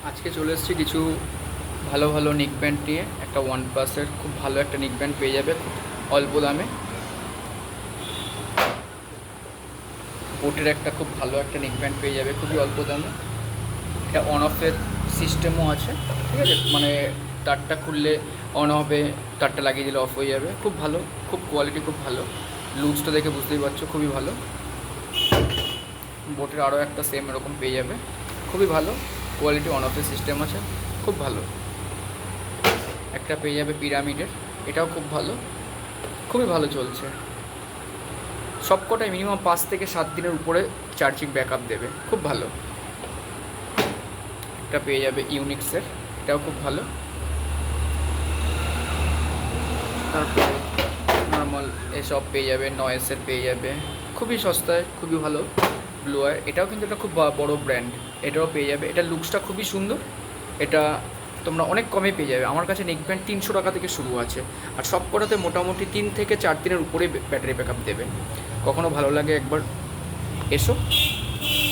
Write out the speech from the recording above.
আজকে চলে এসেছি কিছু ভালো ভালো নেক ব্যান্ড নিয়ে। একটা ওয়ান প্লাসের খুব ভালো একটা নেক ব্যান্ড পেয়ে যাবে খুব অল্প দামে। বোটের একটা খুব ভালো একটা নেক ব্যান্ড পেয়ে যাবে খুবই অল্প দামে। এটা অন অফের সিস্টেমও আছে, ঠিক আছে? মানে তারটা খুললে অন হবে, তারটা লাগিয়ে দিলে অফ হয়ে যাবে। খুব ভালো, খুব কোয়ালিটি খুব ভালো। লুজটা দেখে বুঝতেই পারছো, খুবই ভালো। বোটের আরও একটা সেম এরকম পেয়ে যাবে, খুবই ভালো কোয়ালিটি, অন অফের সিস্টেম আছে, খুব ভালো। একটা পেয়ে যাবে পিরামিডের, এটাও খুব ভালো, খুবই ভালো চলছে। সবকটাই মিনিমাম 5 থেকে 7 দিনের উপরে চার্জিং ব্যাকআপ দেবে, খুব ভালো। একটা পেয়ে যাবে ইউনিক্সের, এটাও খুব ভালো। তারপর নর্মাল এসব পেয়ে যাবে, নয়েসের পেয়ে যাবে, খুবই সস্তায়, খুবই ভালো। ব্লু আই, এটাও কিন্তু একটা খুব বড় ব্র্যান্ড, এটাও পেয়ে যাবে। এটা লুকসটা খুবই সুন্দর। এটা তোমরা অনেক কমে পেয়ে যাবে। আমার কাছে নেক ব্যান্ড 300 টাকা থেকে শুরু আছে, আর সব কটাতে মোটামুটি 3 থেকে 4 দিনের উপরে ব্যাটারি ব্যাকআপ দেবে। কখনো ভালো লাগে একবার এসো।